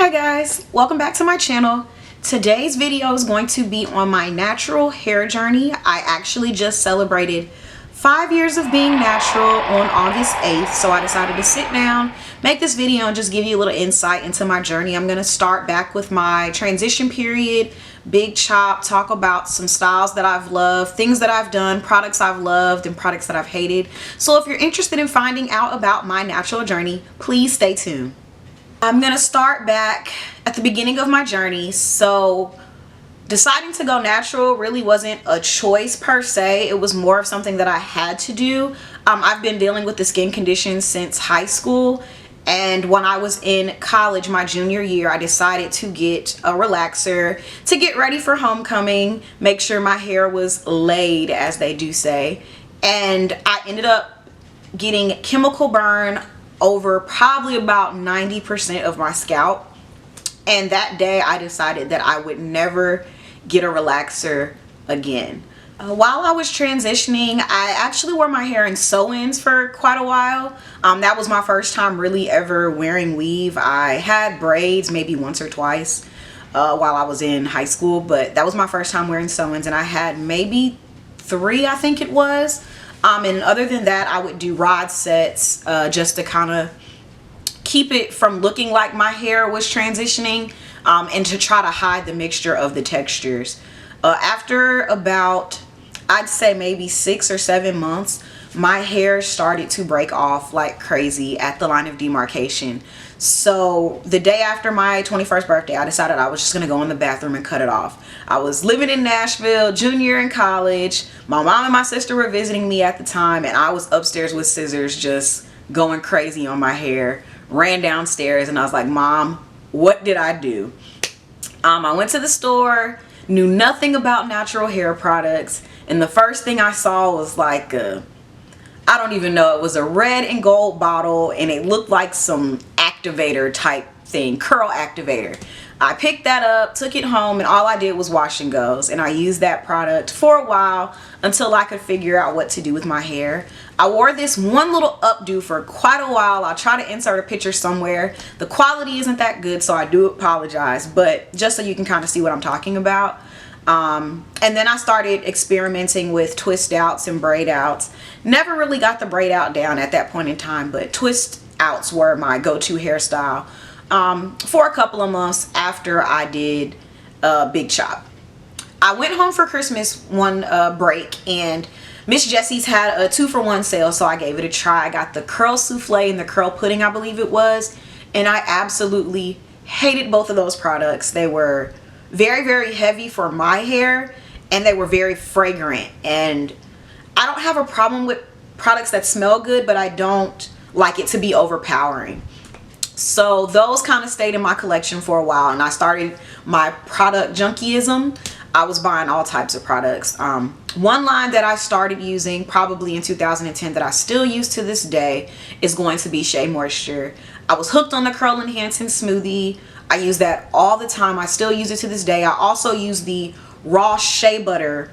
Hi guys, welcome back to my channel. Today's video is going to be on my natural hair journey. I actually just celebrated 5 years of being natural on August 8th, so I decided to sit down, make this video, and just give you a little insight into my journey. I'm going to start back with my transition period, big chop, talk about some styles that I've loved, things that I've done, products I've loved, and products that I've hated. So if you're interested in finding out about my natural journey, please stay tuned. I'm going to start back at the beginning of my journey. So deciding to go natural really wasn't a choice per se. It was more of something that I had to do. I've been dealing with the skin condition since high school. And when I was in college, my junior year, I decided to get a relaxer to get ready for homecoming, make sure my hair was laid, as they do say. And I ended up getting chemical burn over probably about 90% of my scalp. And that day I decided that I would never get a relaxer again. While I was transitioning, I actually wore my hair in sew-ins for quite a while. That was my first time really ever wearing weave. I had braids maybe once or twice while I was in high school, but that was my first time wearing sew-ins, and I had maybe 3, I think it was. And other than that, I would do rod sets just to kind of keep it from looking like my hair was transitioning, and to try to hide the mixture of the textures. After about, I'd say maybe 6 or 7 months, my hair started to break off like crazy at the line of demarcation. So the day after my 21st birthday, I decided I was just going to go in the bathroom and cut it off. I was living in Nashville, junior year in college. My mom and my sister were visiting me at the time, and I was upstairs with scissors just going crazy on my hair. Ran downstairs and I was like, Mom, what did I do? I went to the store, knew nothing about natural hair products, and the first thing I saw was like I don't even know, it was a red and gold bottle, and it looked like some activator type thing, curl activator. I picked that up, took it home, and all I did was wash and goes, and I used that product for a while until I could figure out what to do with my hair. I wore this one little updo for quite a while. I'll try to insert a picture somewhere. The quality isn't that good, so I do apologize, but just so you can kind of see what I'm talking about. And then I started experimenting with twist outs and braid outs. Never really got the braid out down at that point in time, but twist outs were my go-to hairstyle for a couple of months after I did big chop. I went home for Christmas one break, and Miss Jessie's had a 2-for-1 sale, so I gave it a try. I got the curl souffle and the curl pudding, I believe it was, and I absolutely hated both of those products. They were very, very heavy for my hair, and they were very fragrant. And I don't have a problem with products that smell good, but I don't like it to be overpowering. So those kind of stayed in my collection for a while, and I started my product junkiism. I was buying all types of products. One line that I started using probably in 2010 that I still use to this day is going to be Shea Moisture. I was hooked on the Curl Enhancing Smoothie. I use that all the time. I still use it to this day. I also use the raw shea butter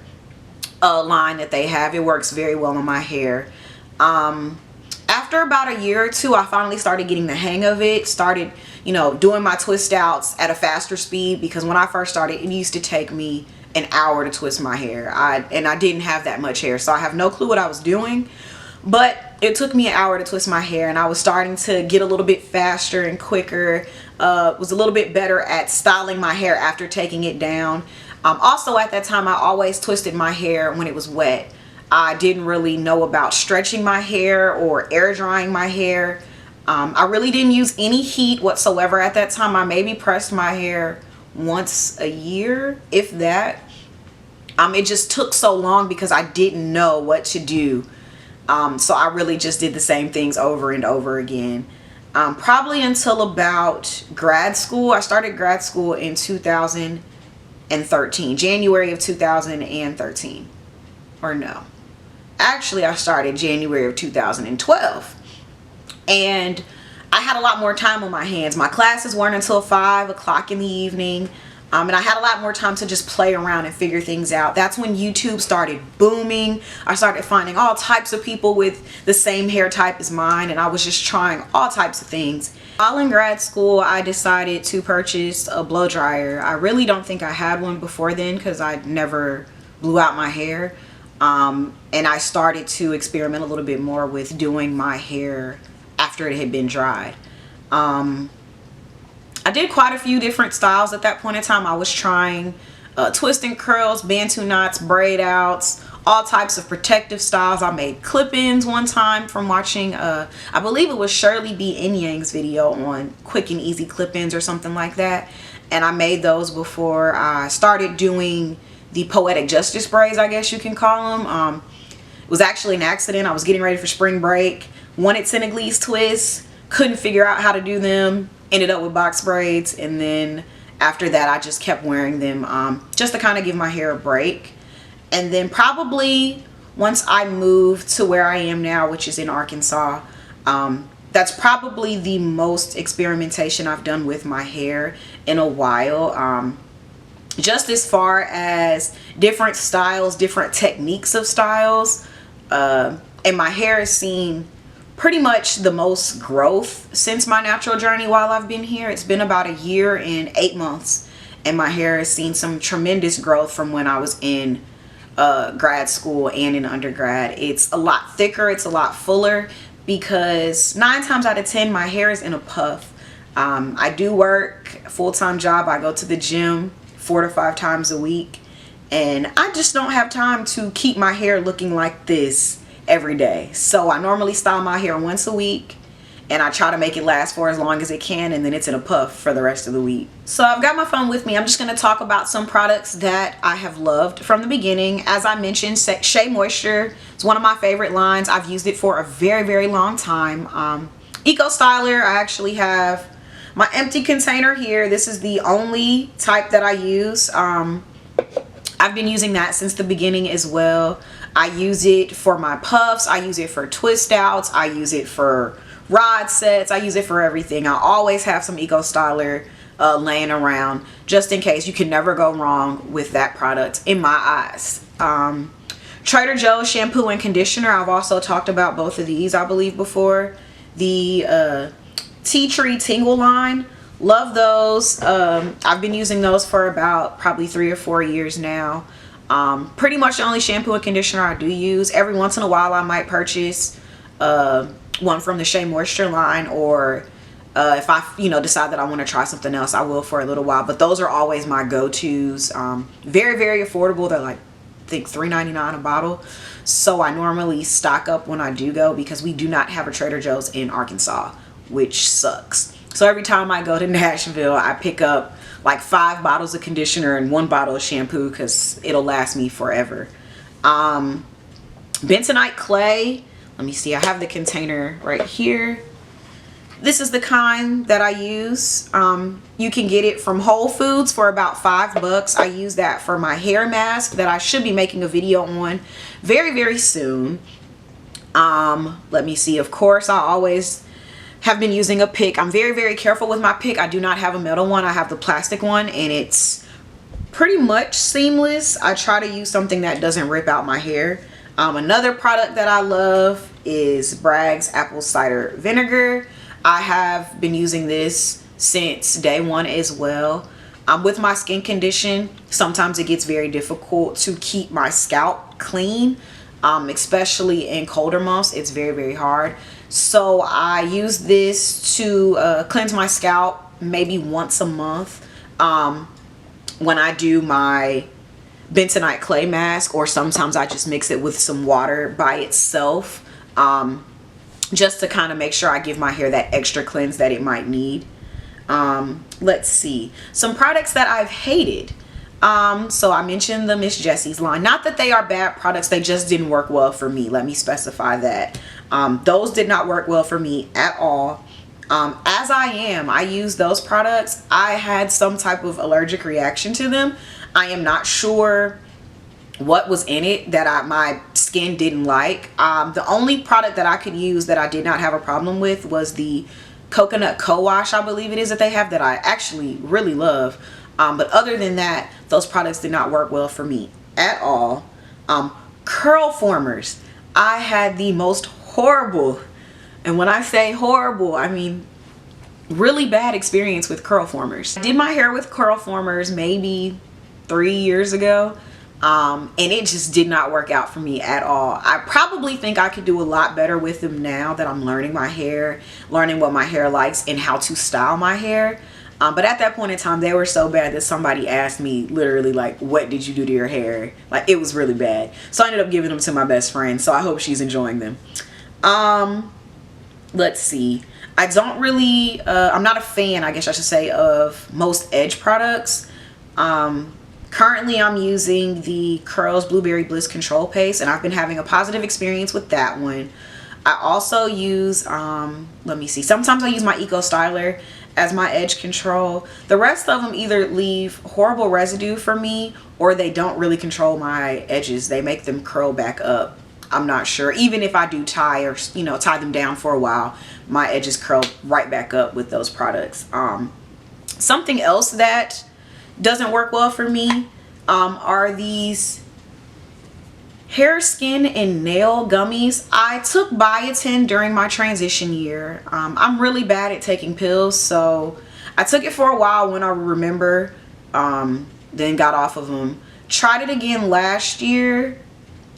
line that they have. It works very well on my hair. After about a year or two, I finally started getting the hang of it. Started, you know, doing my twist outs at a faster speed, because when I first started, it used to take me an hour to twist my hair. And I didn't have that much hair, so I have no clue what I was doing. But it took me an hour to twist my hair, and I was starting to get a little bit faster and quicker. Was a little bit better at styling my hair after taking it down. Also at that time, I always twisted my hair when it was wet. I didn't really know about stretching my hair or air drying my hair. I really didn't use any heat whatsoever at that time. I maybe pressed my hair once a year, if that. It just took so long because I didn't know what to do. So I really just did the same things over and over again. Probably until about grad school. I started grad school in 2013, January of 2013. Or no. Actually, I started January of 2012. And I had a lot more time on my hands. My classes weren't until 5 o'clock in the evening. And I had a lot more time to just play around and figure things out. That's when YouTube started booming. I started finding all types of people with the same hair type as mine, and I was just trying all types of things. While in grad school, I decided to purchase a blow dryer. I really don't think I had one before then because I never blew out my hair. And I started to experiment a little bit more with doing my hair after it had been dried. I did quite a few different styles at that point in time. I was trying twist and curls, bantu knots, braid outs, all types of protective styles. I made clip-ins one time from watching, I believe it was Shirley B. Enyang's video on quick and easy clip-ins or something like that. And I made those before I started doing the poetic justice braids, I guess you can call them. It was actually an accident. I was getting ready for spring break, wanted Senegalese twists, couldn't figure out how to do them, ended up with box braids, and then after that I just kept wearing them just to kind of give my hair a break. And then probably once I moved to where I am now, which is in Arkansas, that's probably the most experimentation I've done with my hair in a while. Just as far as different styles, different techniques of styles, and my hair has seen pretty much the most growth since my natural journey while I've been here. It's been about a year and 8 months, and my hair has seen some tremendous growth from when I was in grad school and in undergrad. It's a lot thicker, it's a lot fuller, because 9 times out of 10 my hair is in a puff. I do work a full-time job. I go to the gym 4 to 5 times a week, and I just don't have time to keep my hair looking like this every day. So I normally style my hair once a week, and I try to make it last for as long as it can, and then it's in a puff for the rest of the week. So I've got my phone with me. I'm just going to talk about some products that I have loved from the beginning. As I mentioned, Shea Moisture is one of my favorite lines. I've used it for a very, very long time. Eco Styler, I actually have my empty container here. This is the only type that I use. I've been using that since the beginning as well. I use it for my puffs. I use it for twist outs. I use it for rod sets. I use it for everything. I always have some Eco Styler laying around just in case. You can never go wrong with that product in my eyes. Trader Joe's shampoo and conditioner. I've also talked about both of these, I believe, before. The Tea Tree Tingle line. Love those. I've been using those for about probably 3 or 4 years now. Pretty much the only shampoo and conditioner I do use. Every once in a while I might purchase one from the Shea Moisture line, or if I decide that I want to try something else, I will for a little while. But those are always my go-tos. Very, very affordable. They're like, I think $3.99 a bottle. So I normally stock up when I do go, because we do not have a Trader Joe's in Arkansas, which sucks. So every time I go to Nashville, I pick up like 5 bottles of conditioner and 1 bottle of shampoo, because it'll last me forever. Bentonite clay. Let me see. I have the container right here. This is the kind that I use. You can get it from Whole Foods for about $5. I use that for my hair mask that I should be making a video on very, very soon. Let me see. Of course, I always have been using a pick. I'm very, very careful with my pick. I do not have a metal one. I have the plastic one, and it's pretty much seamless. I try to use something that doesn't rip out my hair. Another product that I love is Bragg's apple cider vinegar. I have been using this since day one as well. With my skin condition, sometimes it gets very difficult to keep my scalp clean, especially in colder months. It's very, very hard. So I use this to cleanse my scalp maybe once a month when I do my bentonite clay mask, or sometimes I just mix it with some water by itself, just to kind of make sure I give my hair that extra cleanse that it might need. Let's see, some products that I've hated. So I mentioned the Miss Jessie's line. Not that they are bad products, they just didn't work well for me. Let me specify that. Those did not work well for me at all. As I use those products, I had some type of allergic reaction to them. I am not sure what was in it that my skin didn't like. The only product that I could use that I did not have a problem with was the coconut co-wash, I believe it is, that they have, that I actually really love. But other than that, those products did not work well for me at all. Curl formers. I had the most horrible, and when I say horrible, I mean really bad experience with curl formers. I did my hair with curl formers maybe 3 years ago. And it just did not work out for me at all. I probably think I could do a lot better with them now that I'm learning my hair, learning what my hair likes and how to style my hair. But at that point in time, they were so bad that somebody asked me literally like, what did you do to your hair? Like, it was really bad. So I ended up giving them to my best friend. So I hope she's enjoying them. Let's see. I don't really, I'm not a fan, I guess I should say, of most edge products. Currently, I'm using the Curls Blueberry Bliss Control Paste, and I've been having a positive experience with that one. I also use, let me see, sometimes I use my Eco Styler as my edge control. The rest of them either leave horrible residue for me, or they don't really control my edges. They make them curl back up. I'm not sure. Even if I do tie, or tie them down for a while, my edges curl right back up with those products. Something else that doesn't work well for me are these hair, skin, and nail gummies. I took biotin during my transition year. I'm really bad at taking pills, so I took it for a while when I remember, then got off of them. Tried it again last year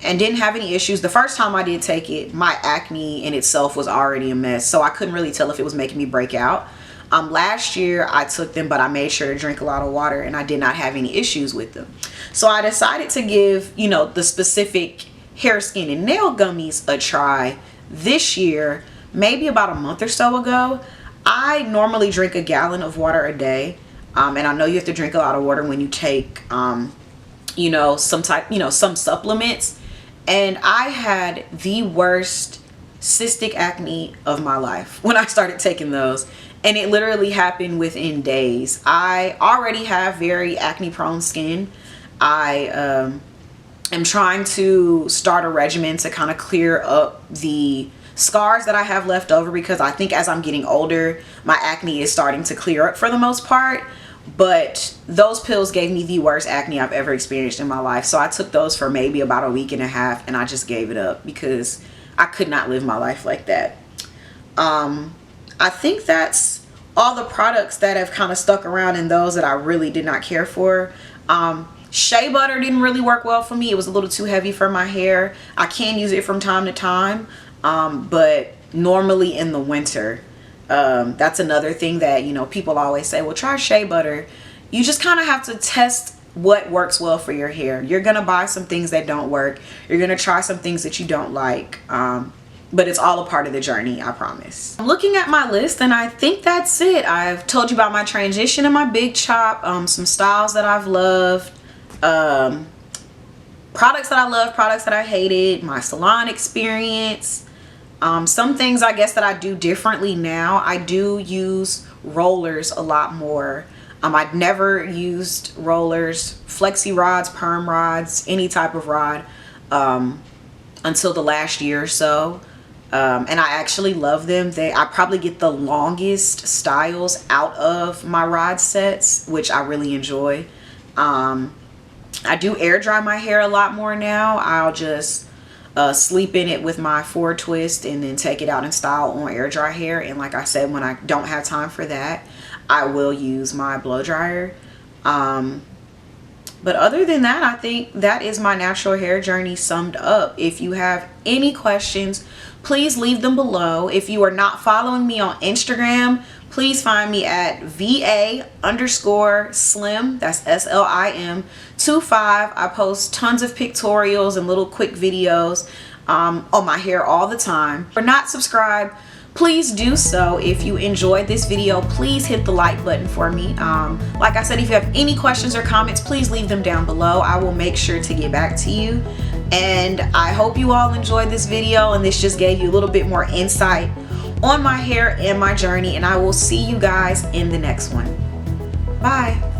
and didn't have any issues. The first time I did take it, my acne in itself was already a mess, so I couldn't really tell if it was making me break out. Last year I took them, but I made sure to drink a lot of water, and I did not have any issues with them. So I decided to give, the specific hair, skin, and nail gummies a try this year, maybe about a month or so ago. I normally drink a gallon of water a day, and I know you have to drink a lot of water when you take, some supplements. And I had the worst cystic acne of my life when I started taking those. And it literally happened within days. I already have very acne prone skin. I am trying to start a regimen to kind of clear up the scars that I have left over, because I think as I'm getting older, my acne is starting to clear up for the most part. But those pills gave me the worst acne I've ever experienced in my life. So I took those for maybe about a week and a half, and I just gave it up because I could not live my life like that. I think that's all the products that have kind of stuck around, and those that I really did not care for. Shea butter didn't really work well for me. It was a little too heavy for my hair. I can use it from time to time, but normally in the winter. That's another thing that, people always say, well, try shea butter. You just kind of have to test what works well for your hair. You're going to buy some things that don't work. You're going to try some things that you don't like. But it's all a part of the journey, I promise. I'm looking at my list, and I think that's it. I've told you about my transition and my big chop, some styles that I've loved, products that I love, products that I hated, my salon experience. Some things I guess that I do differently now. I do use rollers a lot more. I've never used rollers, flexi rods, perm rods, any type of rod until the last year or so. And I actually love them. I probably get the longest styles out of my rod sets, which I really enjoy. I do air dry my hair a lot more now. I'll just sleep in it with my 4 twist and then take it out and style on air dry hair. And like I said, when I don't have time for that, I will use my blow dryer. But other than that, I think that is my natural hair journey summed up. If you have any questions, please leave them below. If you are not following me on Instagram, please find me at VA_slim, that's SLIM 25. I post tons of pictorials and little quick videos on my hair all the time. If you're not subscribed, please do so. If you enjoyed this video, please hit the like button for me. Like I said, if you have any questions or comments, please leave them down below. I will make sure to get back to you. And I hope you all enjoyed this video, and this just gave you a little bit more insight on my hair and my journey, and I will see you guys in the next one. Bye.